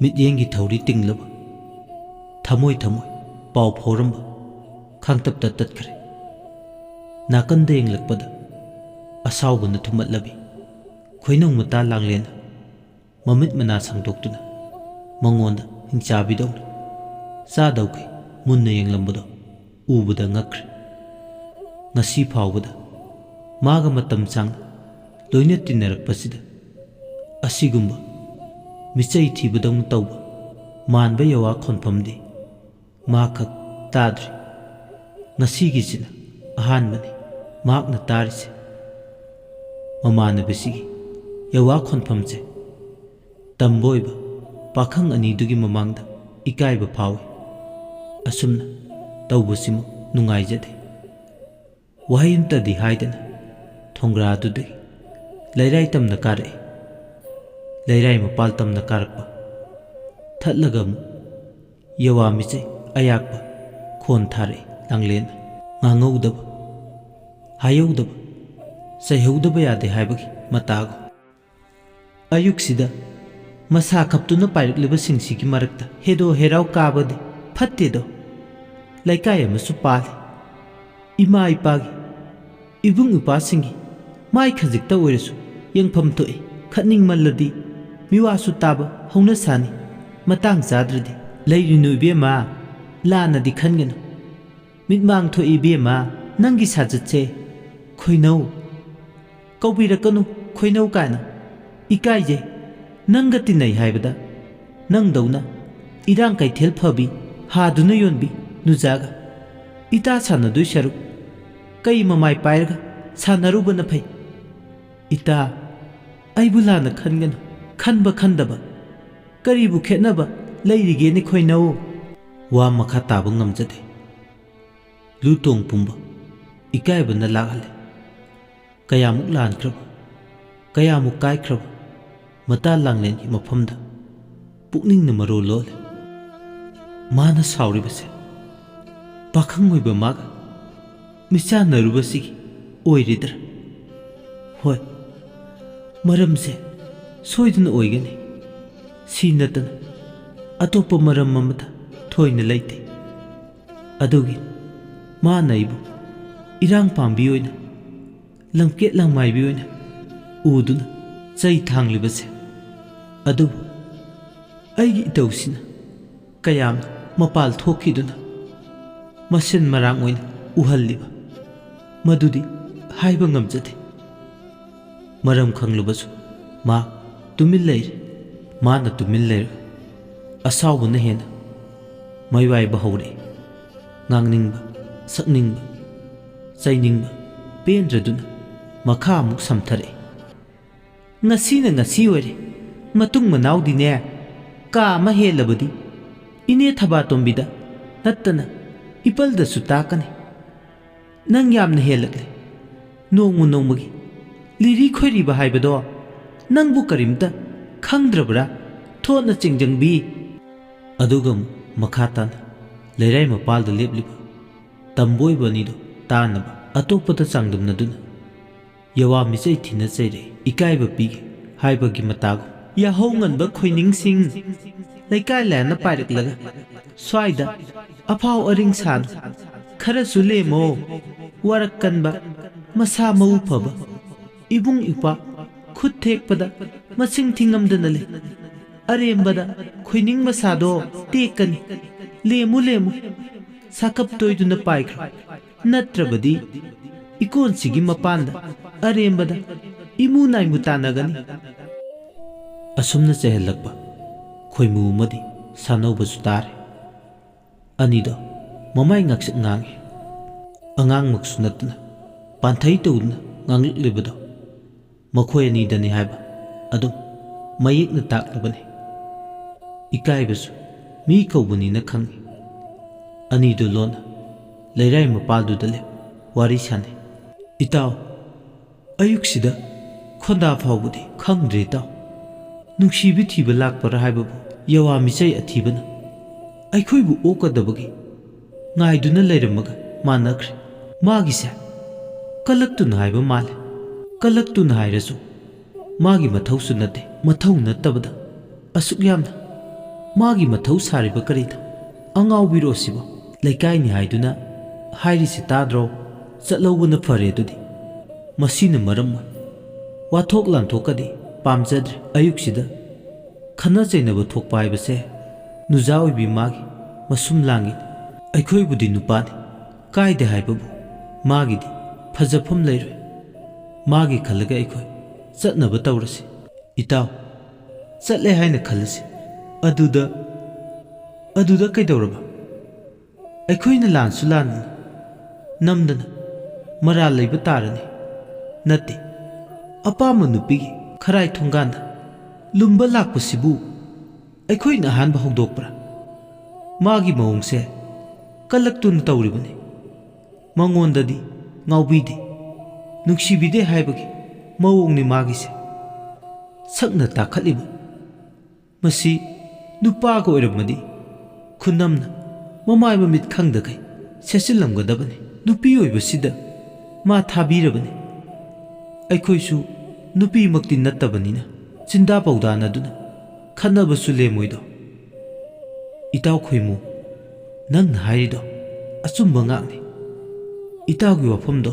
ꯃꯤꯠꯌꯦꯡꯒꯤ ꯊꯧꯔꯤ ꯇꯤꯡꯂꯕ ꯊꯃꯣꯏ ꯄꯥꯎ ꯐꯥꯎꯔꯝꯕ ꯈꯥꯡꯇꯞꯇ ꯇꯠꯈ꯭ꯔꯦ꯫ ꯅꯥꯀꯟꯗ ꯌꯦꯡꯂꯛꯄꯗ ꯑꯁꯥꯎꯕꯅ ꯊꯨꯝꯍꯠꯂꯕꯤ ꯈꯣꯏꯅꯧ ꯃꯇꯥ ꯂꯥꯡꯂꯦꯟꯅ ꯃꯃꯤꯠ ꯃꯅꯥ ꯁꯪꯗꯣꯛꯇꯨꯅ ꯃꯉꯣꯟꯗ ꯍꯤꯡꯆꯥꯕꯤꯗꯧꯅ ꯆꯥꯗꯧꯈꯩ ꯃꯨꯟꯅ ꯌꯦꯡꯂꯝꯕꯗꯣ ꯎꯕꯗ ꯉꯛꯈ꯭ꯔꯦ꯫ ꯉꯁꯤ ꯐꯥꯎꯕꯗ ꯃꯥꯒ ꯃꯇꯝ ꯆꯥꯡꯅ ꯂꯣꯏꯅ ꯇꯤꯟꯅꯔꯛꯄꯁꯤꯗ ꯑꯁꯤꯒꯨꯝꯕ ꯃꯤꯆꯩ ꯊꯤꯕꯗꯧꯅ ꯇꯧꯕ ꯃꯥꯟꯕ ꯌꯋꯥ ꯈꯣꯟꯐꯝꯗꯤ ꯃꯥꯈꯛ ꯇꯥꯗ꯭ꯔꯤ꯫ ꯉꯁꯤꯒꯤꯁꯤꯅ ꯑꯍꯥꯟꯕꯅꯤ ꯃꯍꯥꯛꯅ ꯇꯥꯔꯤꯁꯦ꯫ ꯃꯃꯥꯟꯅꯕꯤꯁꯤꯒꯤ ꯌꯋꯥ ꯈꯣꯟꯐꯝꯁꯦ ꯇꯝꯕ ꯑꯣꯏꯕ ꯄꯥꯈꯪ ꯑꯅꯤꯗꯨꯒꯤ ꯃꯃꯥꯡꯗ ꯏꯀꯥꯏꯕ ꯐꯥꯎꯏ꯫ ꯑꯁꯨꯝꯅ ꯇꯧꯕꯁꯤꯃꯨꯛ ꯅꯨꯡꯉꯥꯏꯖꯗꯦ꯫ ꯋꯥꯍꯩ ꯑꯃꯇꯗꯤ ꯍꯥꯏꯗꯅ ꯊꯣꯡꯒ꯭ꯔꯥꯗꯨꯗꯒꯤ ꯂꯩꯔꯥꯏ ꯇꯝꯅ ꯀꯥꯔꯛꯏ꯫ ꯂꯩꯔꯥꯏ ꯃꯄꯥꯜ ꯇꯝꯅ ꯀꯥꯔꯛꯄ ꯊꯠꯂꯒ ꯑꯃꯨꯛ ꯌꯋꯥ ꯃꯤꯆꯩ ꯑꯌꯥꯛꯄ ꯈꯣꯟ ꯊꯥꯔꯛꯏ ꯂꯥꯡꯂꯦꯟꯅ꯫ ꯉꯥꯡꯍꯧꯗꯕ ꯍꯥꯏꯍꯧꯗꯕ ꯆꯩꯍꯧꯗꯕ ꯌꯥꯗꯦ ꯍꯥꯏꯕꯒꯤ ꯃꯇꯥꯒꯨꯝ꯫ ꯑꯌꯨꯛꯁꯤꯗ ꯃꯁꯥ ꯈꯞꯇꯨꯅ ꯄꯥꯏꯔꯛꯂꯤꯕꯁꯤꯡꯁꯤꯒꯤ ꯃꯔꯛꯇ ꯍꯦꯔꯣ ꯍꯦꯔꯥꯎ ꯀꯥꯕꯗꯤ ꯐꯠꯇꯦꯗꯣ꯫ ꯂꯩꯀꯥꯏ ꯑꯃꯁꯨ ꯄꯥꯜꯂꯤ꯫ ꯏꯃꯥ ꯏꯄꯥꯒꯤ ꯏꯕꯨꯡ ꯏꯄ꯭ꯋꯥꯁꯤꯡꯒꯤ ꯃꯥꯏ ꯈꯖꯤꯛꯇ ꯑꯣꯏꯔꯁꯨ ꯌꯦꯡꯐꯝ ꯊꯣꯛꯏ꯫ ꯈꯠꯅꯤꯡꯃꯜꯂꯗꯤ ꯃꯤꯋꯥꯁꯨ ꯇꯥꯕ ꯍꯧꯅ ꯁꯥꯅꯤ꯫ ꯃꯇꯥꯡ ꯆꯥꯗ꯭ꯔꯗꯤ ꯂꯩꯔꯨꯅꯨ ꯏꯕꯦꯝꯃ, ꯂꯥꯟꯅꯗꯤ ꯈꯟꯒꯅꯨ꯫ ꯃꯤꯠꯃꯥꯡ ꯊꯣꯛꯏ ꯏꯕꯦꯝꯃ ꯅꯪꯒꯤ ꯁꯥꯖꯠꯁꯦ꯫ ꯈꯣꯏꯅꯧ ꯀꯧꯕꯤꯔꯛꯀꯅꯨ ꯈꯣꯏꯅꯧ ꯀꯥꯏꯅ, ꯏꯀꯥꯏꯖꯩ꯫ ꯅꯪꯒ ꯇꯤꯟꯅꯩ ꯍꯥꯏꯕꯗ ꯅꯪꯗꯧꯅ ꯏꯔꯥꯡ ꯀꯩꯊꯦꯜ ꯐꯕꯤ ꯍꯥꯗꯨꯅ ꯌꯣꯟꯕꯤ ꯅꯨꯖꯥꯒ ꯏꯇꯥ ꯁꯥꯟꯅꯗꯣꯏ ꯁꯔꯨꯛ ꯀꯩ ꯃꯃꯥꯏ ꯄꯥꯏꯔꯒ ꯁꯥꯟꯅꯔꯨꯕꯅ ꯐꯩ꯫ ꯏꯇꯥ ꯑꯩꯕꯨ ꯂꯥꯟꯅ ꯈꯟꯒꯅꯨ꯫ ꯈꯟꯕ ꯈꯟꯗꯕ ꯀꯔꯤꯕꯨ ꯈꯦꯠꯅꯕ ꯂꯩꯔꯤꯒꯦꯅꯦ ꯈꯣꯏꯅꯧ꯫ ꯋꯥ ꯃꯈꯥ ꯇꯥꯕ ꯉꯝꯖꯗꯦ꯫ ꯂꯨ ꯇꯣꯡ ꯄꯨꯝꯕ ꯏꯀꯥꯏꯕꯅ ꯂꯥꯛꯍꯜꯂꯦ꯫ ꯀꯌꯥꯃꯨꯛ ꯂꯥꯟꯈ꯭ꯔꯕ ꯀꯌꯥꯃꯨꯛ ꯀꯥꯏꯈ꯭ꯔꯕ ꯃꯇꯥ ꯂꯥꯡꯂꯦꯟꯒꯤ ꯃꯐꯝꯗ ꯄꯨꯛꯅꯤꯡꯅ ꯃꯔꯣ ꯂꯣꯜꯂꯦ꯫ ꯃꯥꯅ ꯁꯥꯎꯔꯤꯕꯁꯦ ꯄꯥꯈꯪ ꯑꯣꯏꯕ ꯃꯥꯒ ꯃꯤꯆꯥꯟꯅꯔꯨꯕꯁꯤꯒꯤ ꯑꯣꯏꯔꯤꯗ꯭ꯔꯥ? ꯍꯣꯏ, ꯃꯔꯝꯁꯦ ꯁꯣꯏꯗꯅ ꯑꯣꯏꯒꯅꯤ꯫ ꯁꯤ ꯅꯠꯇꯅ ꯑꯇꯣꯞꯄ ꯃꯔꯝ ꯑꯃꯇ ꯊꯣꯏꯅ ꯂꯩꯇꯦ꯫ ꯑꯗꯨꯒꯤ ꯃꯥꯅ ꯑꯩꯕꯨ ꯏꯔꯥꯡ ꯄꯥꯝꯕꯤ ꯑꯣꯏꯅ, ꯂꯝꯀꯦꯠ ꯂꯥꯡꯃꯥꯏꯕꯤ ꯑꯣꯏꯅ ꯎꯗꯨꯅ ꯆꯩ ꯊꯥꯡꯂꯤꯕꯁꯦ꯫ ꯑꯗꯨꯕꯨ ꯑꯩꯒꯤ ꯏꯇꯧꯁꯤꯅ ꯀꯌꯥꯝꯅ ꯃꯄꯥꯜ ꯊꯣꯛꯈꯤꯗꯨꯅ ꯃꯁꯤꯟ ꯃꯔꯥꯡ ꯑꯣꯏꯅ ꯎꯍꯜꯂꯤꯕ ꯃꯗꯨꯗꯤ ꯍꯥꯏꯕ ꯉꯝꯖꯗꯦ꯫ ꯃꯔꯝ ꯈꯪꯂꯕꯁꯨ ꯃꯥ ꯇꯨꯃꯤꯟ ꯂꯩꯔꯦ꯫ ꯃꯥꯅ ꯇꯨꯃꯤꯟ ꯂꯩꯔꯒ ꯑꯁꯥꯎꯕꯅ ꯍꯦꯟꯅ ꯃꯩꯋꯥꯏꯕ ꯍꯧꯔꯛꯏ꯫ ꯉꯥꯡꯅꯤꯡꯕ ꯁꯛꯅꯤꯡꯕ ꯆꯩꯅꯤꯡꯕ ꯄꯦꯟꯗ꯭ꯔꯗꯨꯅ ꯃꯈꯥ ꯑꯃꯨꯛ ꯁꯝꯊꯔꯛꯏ꯫ ꯉꯁꯤꯅ ꯉꯁꯤ ꯑꯣꯏꯔꯦ, ꯃꯇꯨꯡ ꯃꯅꯥꯎꯗꯤꯅꯦ ꯀꯥ ꯑꯃ ꯍꯦꯜꯂꯕꯗꯤ ꯏꯅꯦ ꯊꯕꯥꯇꯣꯝꯕꯤꯗ ꯅꯠꯇꯅ ꯏꯄꯜꯗꯁꯨ ꯇꯥꯛꯀꯅꯤ꯫ ꯅꯪ ꯌꯥꯝꯅ ꯍꯦꯜꯂꯛꯂꯦ꯫ ꯅꯣꯡꯃ ꯅꯣꯡꯃꯒꯤ ꯂꯤꯔꯤ ꯈꯣꯏꯔꯤꯕ ꯍꯥꯏꯕꯗꯣ ꯅꯪꯕꯨ ꯀꯔꯤꯝꯇ ꯈꯪꯗ꯭ꯔꯕ꯭ꯔꯥ ꯊꯣꯠꯅ ꯆꯤꯡꯖꯪꯕꯤ? ꯑꯗꯨꯒ ꯑꯃꯨꯛ ꯃꯈꯥ ꯇꯥꯅ ꯂꯩꯔꯥꯏ ꯃꯄꯥꯜꯗ ꯂꯦꯞꯂꯤꯕ ꯇꯝꯕ ꯑꯣꯏꯕ ꯑꯅꯤꯗꯣ ꯇꯥꯅꯕ ꯑꯇꯣꯞꯄꯗ ꯆꯥꯡꯗꯝꯅꯗꯨꯅ ꯌꯋꯥ ꯃꯤꯆꯩ ꯊꯤꯅ ꯆꯩꯔꯛꯏ꯫ ꯏꯀꯥꯏꯕ ꯄꯤꯒꯦ ꯍꯥꯏꯕꯒꯤ ꯃꯇꯥꯒꯨꯝ꯫ ꯌꯥꯍꯧ ꯉꯟꯕ ꯈꯣꯏꯅꯤꯡꯁꯤꯡ, ꯂꯩꯀꯥꯏ ꯂꯥꯟꯅ ꯄꯥꯏꯔꯛꯂꯒ ꯁ꯭ꯋꯥꯏꯗ ꯑꯐꯥꯎ ꯑꯔꯤꯡ ꯁꯥꯅꯨ꯫ ꯈꯔꯁꯨ ꯂꯦꯝꯃꯣ꯫ ꯋꯥꯔꯛ ꯀꯟꯕ ꯃꯁꯥ ꯃꯎ ꯐꯕ ꯏꯕꯨꯡ ꯏꯄ꯭ꯋꯥ ꯈꯨꯠ ꯊꯦꯛꯄꯗ ꯃꯁꯤꯡ ꯊꯤꯉꯝꯗꯅ ꯂꯩ꯫ ꯑꯔꯦꯝꯕꯗ ꯈꯣꯏꯅꯤꯡ ꯃꯁꯥꯗꯣ ꯇꯦꯛꯀꯅꯤ꯫ ꯂꯦꯝꯃꯨ ꯂꯦꯝꯃꯨ, ꯁꯥꯀꯞ ꯇꯣꯏꯗꯨꯅ ꯄꯥꯏꯈ꯭ꯔꯣ꯫ ꯅꯠꯇ꯭ꯔꯕꯗꯤ ꯏꯀꯣꯟꯁꯤꯒꯤ ꯃꯄꯥꯟꯗ ꯑꯔꯦꯝꯕꯗ ꯏꯃꯨ ꯅꯥꯏꯃꯨ ꯇꯥꯟꯅꯒꯅꯤ꯫ ꯑꯁꯨꯝꯅ ꯆꯩꯍꯜꯂꯛꯄ ꯈꯣꯏꯃꯨ ꯑꯃꯗꯤ ꯁꯥꯅꯧꯕꯁꯨ ꯇꯥꯔꯦ꯫ ꯑꯅꯤꯗꯣ ꯃꯃꯥꯏ ꯉꯥꯛꯁꯛ ꯉꯥꯡꯉꯤ꯫ ꯑꯉꯥꯡꯃꯛꯁꯨ ꯅꯠꯇꯅ ꯄꯥꯟꯊꯩ ꯇꯧꯗꯨꯅ ꯉꯥꯡꯂꯛꯂꯤꯕꯗꯣ ꯃꯈꯣꯏ ꯑꯅꯤꯗꯅꯤ ꯍꯥꯏꯕ ꯑꯗꯨꯝ ꯃꯌꯦꯛꯅ ꯇꯥꯛꯂꯕꯅꯤ꯫ ꯏꯀꯥꯏꯕꯁꯨ ꯃꯤ ꯀꯧꯕꯅꯤꯅ ꯈꯪꯏ꯫ ꯑꯅꯤꯗꯨ ꯂꯣꯟꯅ ꯂꯩꯔꯥꯏ ꯃꯄꯥꯜꯗꯨꯗ ꯂꯦꯞ ꯋꯥꯔꯤ ꯁꯥꯟꯅꯩ꯫ ꯏꯇꯥꯎ, ꯑꯌꯨꯛꯁꯤꯗ ꯈꯣꯟꯗꯥ ꯐꯥꯎꯕꯗꯤ ꯈꯪꯗ꯭ꯔꯦ ꯏꯇꯥꯎ꯫ ꯅꯨꯡꯁꯤꯕꯤ ꯊꯤꯕ ꯂꯥꯛꯄꯔꯥ ꯍꯥꯏꯕꯕꯨ ꯌꯋꯥ ꯃꯤꯆꯩ ꯑꯊꯤꯕꯅ ꯑꯩꯈꯣꯏꯕꯨ ꯑꯣꯛꯀꯗꯕꯒꯤ ꯉꯥꯏꯗꯨꯅ ꯂꯩꯔꯝꯃꯒ ꯃꯥꯟꯅꯈ꯭ꯔꯦ꯫ ꯃꯥꯒꯤꯁꯦ ꯀꯜꯂꯛꯇꯨꯅ ꯍꯥꯏꯕ ꯃꯥꯜꯂꯦ꯫ ꯀꯜꯂꯛꯇꯨꯅ ꯍꯥꯏꯔꯁꯨ ꯃꯥꯒꯤ ꯃꯊꯧꯁꯨ ꯅꯠꯇꯦ꯫ ꯃꯊꯧ ꯅꯠꯇꯕꯗ ꯑꯁꯨꯛ ꯌꯥꯝꯅ मागी मथौ सारिबा करिनो अंगाउबिरो सिबो लेकाइनि हाइदुना हाइरिसि ताद्रो चलौबना फरे दुदि मसीना मरम वाथोक लांथोकदि पामजद्रे अयुक्सिदा खना चैनब थोकपा हाइबसे नुजा ओइबि मागी मसुम लांगि अखोइबुदि नुपानि काइदे हाइबबु मागिदि फजफम लैरोय मागी खलगा अखोइ चटनब तौरसि इताव चटले हाइना खलसि अदुदा कैदौरबा अखोइना लानसु लाननि नमदना मरा लैब तारनि नत्ते अपाम नुपिगी खराइ थोंगान्दा लुम्बा लाक्पसिबु अखोइना अहानबा हौदोकप्रा मागी मओंगसे कलक्तुन तौरिबनि मंगोंददि ngauबीदे नुक्सिबिदे हाइबगी मओंगनि मागिसे सकना ताखलिबा मसी नुपागा ओइरमदि खुनमना ममाय ममित खंगदगै सेसिलमगदबनि नुपी ओइबसिदा मा थाबीरबनि अखोइसु नुपी मक्ति नत्तबनिना चिंदा पौदानदुना खन्नबसु लेमोइदो इताव खोइमु नंग हाइरिदो अचुम्ब ngakni इतावगी वफमदो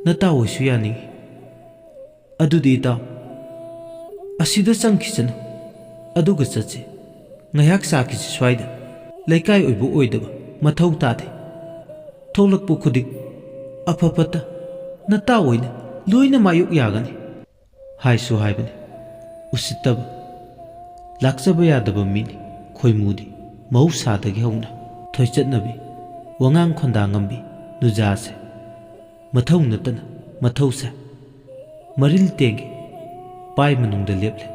नताव ओइसु यानिंगी अदुदि इताव असिदा चंखिसनु अदुगा चचे ngaiak sakisi swaida laikai oibu oidaba mathau tade tholakpu khudik afapata nata oina loina mayuk yagani haisu haibani usittaba lakchaba yadaba mini khoimudi mahousadagi hauna thoichatnabi wangang khondangambi nujase mathau natana mathausa maril tenge pai manungda leple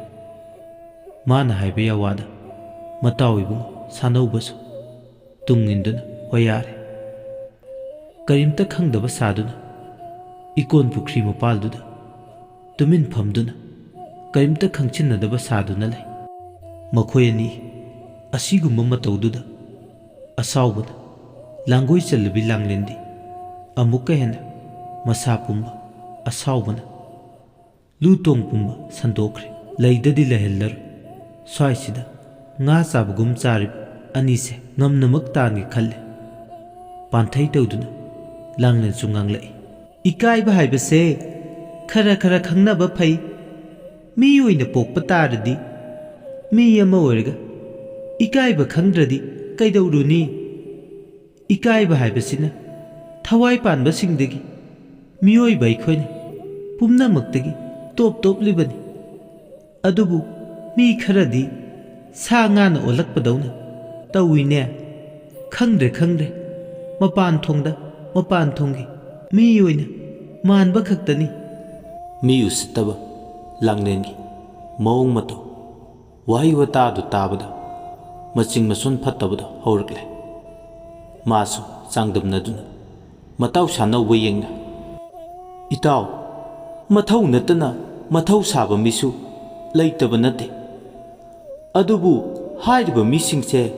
mana haiba yawada matawibu sanaubasu tunginduna hoyare karimta khangdaba saduna ikon pukri mapalduda tumin phamduna karimta khangchinnadaba saduna lay makhoyani asigumba mataududa asaubana langoi chalbi langlendi amukka hena masa pumba asaubana lutong pumba sandokre laidadi lehellar swaisida nga sabgum charib anise ngamnamak tangi khalle panthai tawduna langlen sungang lai ikai ba haibase khara khara khangna ba phai mi oina pokpa taradi mi ama oirga ikai ba khangdradi kaidawruni ikai ba haibasina thawai panba singdagi mioi bai khoina pumna maktagi top libani adubu mi kharadi sa ngana olakpadawna tawine khangre mapan thonggi mi oina manba khaktani mi usitaba langlengi maung mato wahi wata du tabada maching masun phattabada haurakle masu changdamna duna mataw sanau yengna itaw mathau natana mathau saba misu leitaba nate adubu hairiba misingse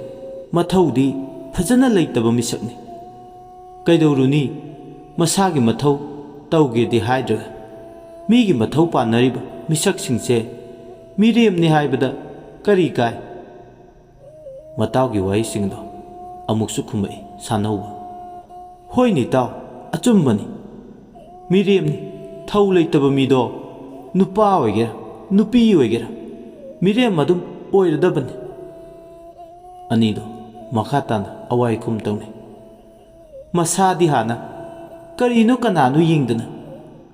mathaudi fajana leitaba misakni kaidawruni masagi mathau tawgedi haidra migi mathau panariba misak singse miremni haibada kari kai matawgi wai singdo amuksu khumai sanauba hoini taw achumbani miremni thau leitaba mido nupa oigera nupi oigera mirem madum oiradabani anido makhatana awai khum tawne masadi hana karino kananu yingdana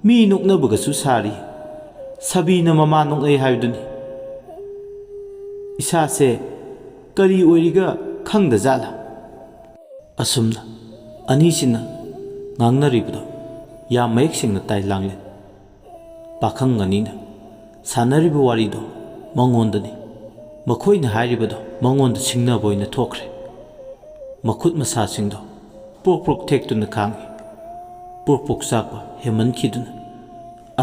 mi nuknabugasu sari sabina mama nuknai haiduni isase kari oiriga khangda jala asumna anisina ngangnaribdo ya mayek singna tai langlen pakhang anina sanaribu warido mangondani makhoina hairibado mangonda singnaba oina thokre makhut masa singdo pok thektuna khangi pok sakwa heman khiduna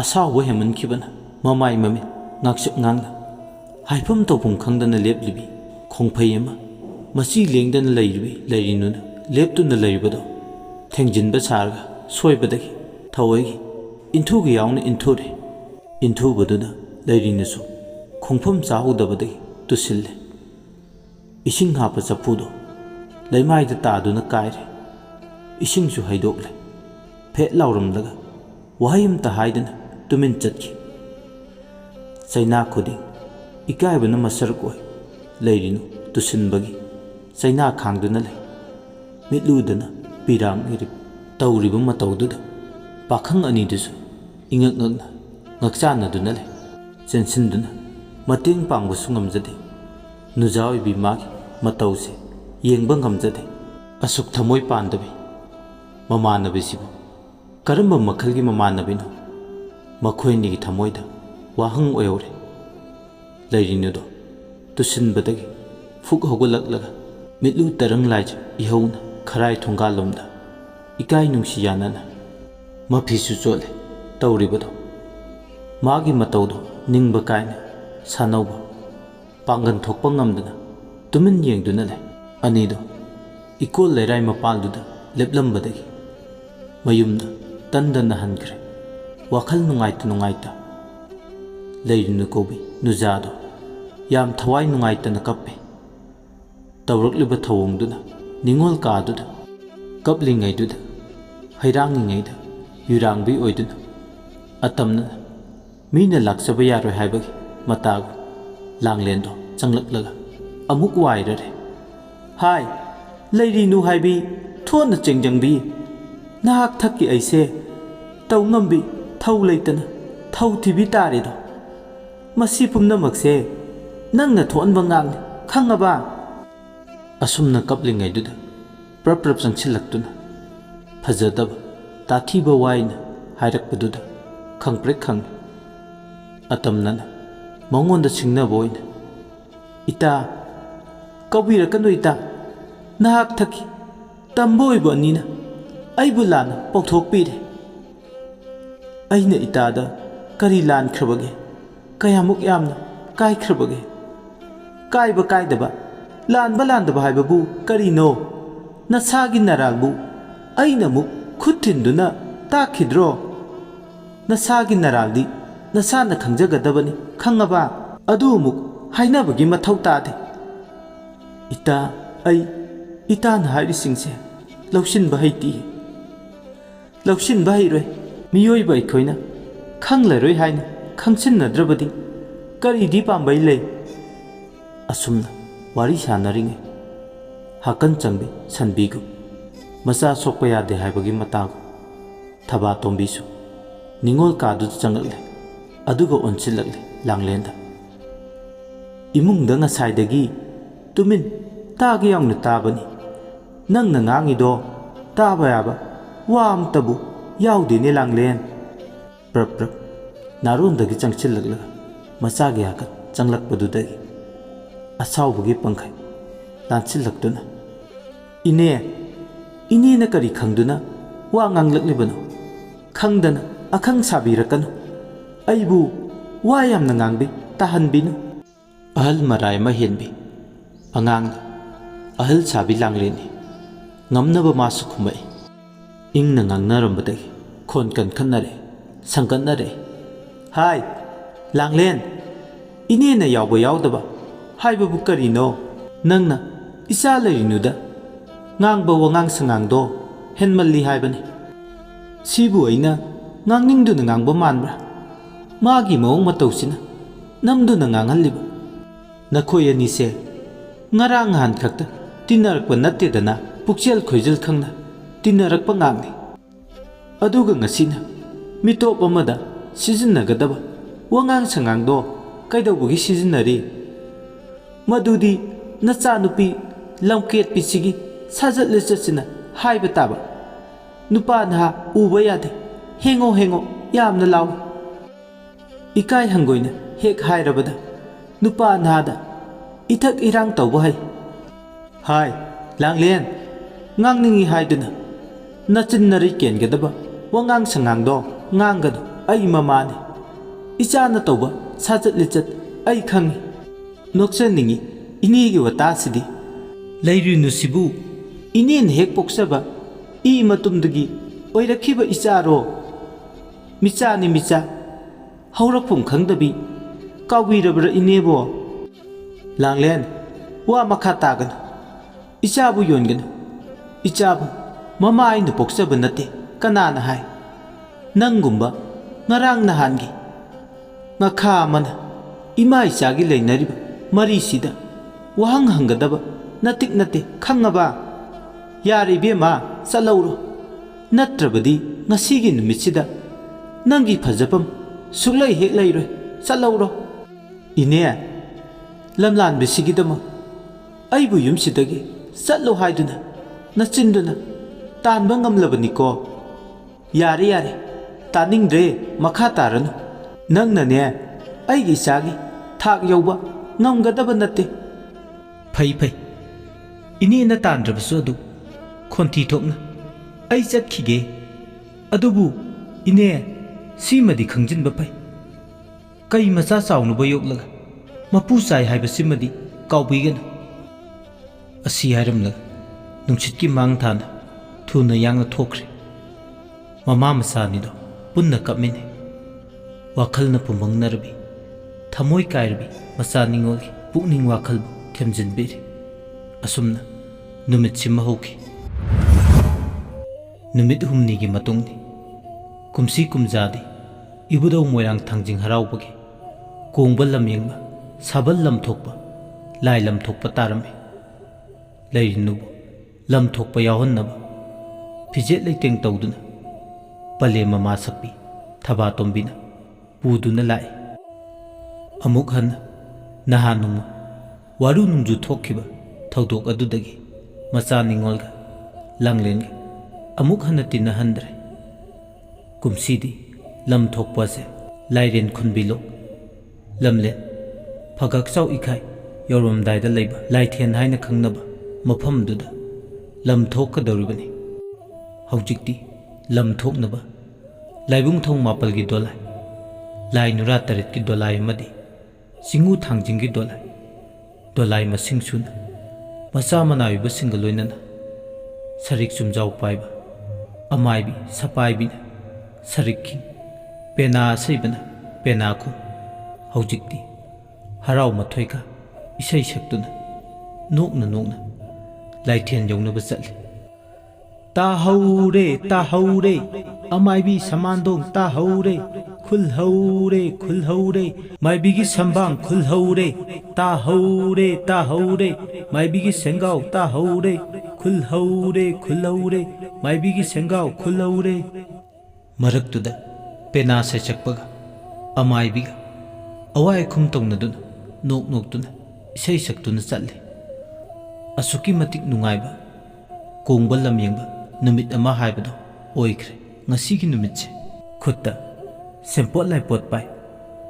asawa heman khibana mamai mami ngaksup ngangna haifam topum khangdana leplibi khongphai ama masi lengdana leirinuna leptuna leiribado thengjinba sarga soibadagi thawai inthugi yauna inthure intubaduna leirinasu khongpham chahudabadagi tusille Ising hapa chapudo leimai da taduna kaire ising su haidokle phe lauram laga wahim ta haidana tumin chatki Chaina khuding ikai bana masar koi leirinu tusin bagi Chaina khangduna le mitludana pirang iri tawriba matawduda pakhang ani dusu ingak ngakna ngakchana duna le chensinduna mating pangbu sungamjade nujawi bi magi matawse yengba ngamjade asuk thamoi pandabi mamanabisibu karamba makhalgi mamanabino makhoini gi thamoida wahang oyore leirinudo tusinbadagi fuk hogolak mitlu tarang laij ihauna kharai thongalomda ikai nungsi yanana mafisu chole tawribado magi matawdo ningba kaina sanauba pangan thokpa ngamdana tumin yengduna le anido ikol lerai mapalduda leplambadagi mayumda tandana hankre wakhal nungaita leirinu kobi nujado yam thawai nungaita na kappe tawrakliba thawongduna ningol kaduda kaplingaiduda hairangingaida yurangbi oiduna atamna mina laksaba yaroi haibagi matagu langlendo changlaklaga amuk wairare hai leirinu haibi thona chengjangbi nahak thakki aise tawngambi thau leitana thau thibi tarido masi pumnamakse nangna thonba ngangni khangaba asumna kaplingaiduda prap changchilaktuna phajadaba tathiba waina hairakpaduda khangprek khang atamnana mangonda singnaba oina ita kawirakanu ita nahak thaki tamboiba anina aibu lana pauthokpire aina itada kari lankhrebage kayamuk yamna kaikhrebage kaiba kaidaba lanba landaba haibabu karino nasagi naralbu aina muk khuttinduna takhidro nasagi naraldi nasana khangjagadabani khangaba adu muk hainabagi mathau tade ita ai itana hairi singse lawshinba haiti lawshinba hairoi miyoiba ikhoina khanglaroi haina khangsinnadrabadi karidi pambai lei asumna wari sanaringe hakan changbi sanbigu masa sokpa yade haibagi matagu thaba tombisu ningol kadu changalle aduga onchilagle langlenda imungda ngasaidagi tumin tagi yangna tabani nangna ngangido taba yaba wam tabu yaudine langlen prap narundagi changchilagla masagi hakan changlakpadudagi asawbugi pangkhai lanchillaktuna ine na kari khangduna wa nganglaklibano khangdana akhang sabirakanu aibu wa yamna ngangbi tahanbinu ahal marai mahenbi angang ahal sabi langleni ngamnaba masu khumai ingna ngangnarambadagi khonkan khannare sangkannare hai langlen ine na yawba yawdaba haibabu karino nangna isa leirinuda ngangba wangang sangangdo henmalli haibani sibu aina ngangningduna ngangba manbra magi mawong matawsina namduna nganghalliba nakhoi anise ngarang han khakta tinarakpa nattedana pukchel khoijal khangna tinarakpa ngangni aduga ngasina mitop amada sizinnagadaba wangang sangangdo kaidawbugi sizinnari madudi nacha nupi lamket pisigi sajat lechachina haiba taba nupa na uba yade hengo yamna law ikai hangoina hek hairabada nupa nada ithak irang tawba hai langlen ngangningi haiduna nachinnari kengadaba wangang sangangdo ngangadu ai mamane ichana tawba sajat lechat ai khangi noksaningi inigi watasidi leirinu sibu inen hek poksaba I matumdagi oirakhiba icharo michani micha haurakphum khangdabi kawirabra inebo langlen वा मखा तागनु इचाबु योनगनु इचाबु mama आइनु पोक्चबु नते कनाना हाय नंगुंबा ngarang nahangi ngakha amana ima ichagi leinariba mari sida wahang hangadaba natik nate khangaba yari bema chalauro natrabadi ngasigi numitida nangi phajapam suklai hek lairoi chalauro ine lamlan bisigidama aibu yumsidagi chatlo haiduna nachinduna tanba ngamlabani ko yari yari तानिंग्रे मखा तारनु नंगनने आइगी इचागी थाक यौबा ngamgadab nate phai phai ini na tandrabsu adu khonti thokna ai chatkhige adubu ine simadi khangjinba phai kai macha chaunu bayoklaga mapu sai haiba simadi kaubigana asi hairamla nungchitki mang thana thuna yangna thokre mama masani do punna kapmine wakhalna pumangnarbi thamoi kairbi masa ningolgi pukning wakhalbu themjinbiri asumna numit sima hoki numit humni gi matungni kumsi kumjadi ibudau moirang thangjing haraubagi kongbal lamyengba sabal lam thokpa lai lam thokpa tarame lairinu lam thokpa yahonnaba fijet leiteng tawduna pale mama sakpi thaba tombina puduna lai amuk han nahanum waru nungju thokhiba thaudok adudagi macha ningolga langleng amuk han tina handre kumsidi lam thokpa se lairen khunbilo lamle phagak chau ikhai yorom daida leiba laithen haina khangnaba mafam duda lam thokadoribani haujikti lam thoknaba laibung thong mapal gi dolai lai nura tarit ki dolai madi singu thangjing gi dolai masing sun masa manai ba singaloinana sarik sumjau paiba amai bi sapai bi sarik ki pena seibana pena ku haujikti harau mathoika isai saktuna nokna laithen yongna ba chali ta haure amaibi samandong ta haure khul haure maibi gi sambang khul haure ta haure maibi gi sengau ta haure khul haure maibi gi sengau khul haure maraktuda pena se chakpaga amaibi ga awai khum tongna dun nok tuna isai saktuna challe asuki matik nungaiba kongbal lamyengba numit ama haibado oikre ngasi gi numit che khutta sempot lai pot pai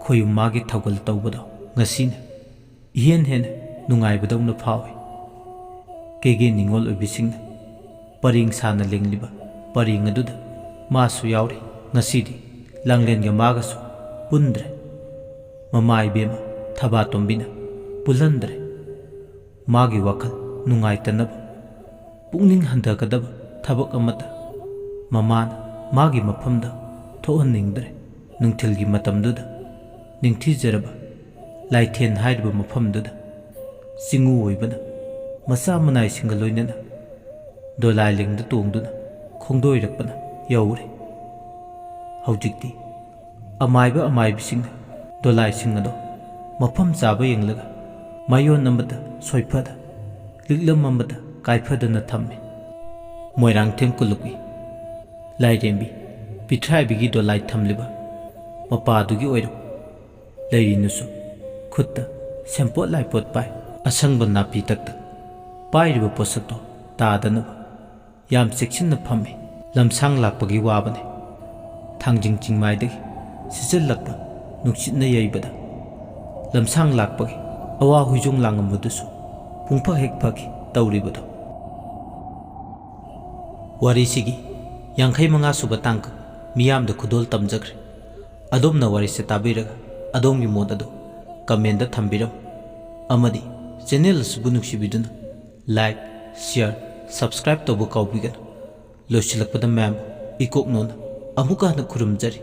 khoyum magi thagal tawbado ngasi na hen nungai badau na phawi kege ningol obising paring sana lengliba paring aduda masu yauri ngasi di langlen ga magasu pundre mamai bema thaba tombina pulandre magi wakal nungai tanab pungning handakadaba thabak amata mamana magi mafamda thohanningdre nungthilgi matamduda ningthijaraba laithen hairiba mafamduda singu oibana masa manai singaloinana dolai lingda tongduna khongdoirakpana yaure haujikti amaiba singna dolai singado mafam chaba yenglaga mayon namada soifada liglam amada kaifadana thamme moirang themkulukwi lairembi pithraibi dolai thamliba mapadugi oiro lairinusu khutta sempot lai pot pai asangba napi takta pairiba posakto tadanaba yam cheksinna phamme lamsang lakpagi wabane thangjing chingmaidagi sijallakpa nukchitna yaibada lamsang lakpagi awa huijung langamudusu pungphak hekphaki tauribado warisigi yankhai manga suba tangka miyam da khudol tamjakre adom na warise tabiraga adom gi modado comment da thambiram amadi channel subu nuksibiduna like share subscribe to bu kaubigan lochilakpada ma'am ikok non amuka na khurumjari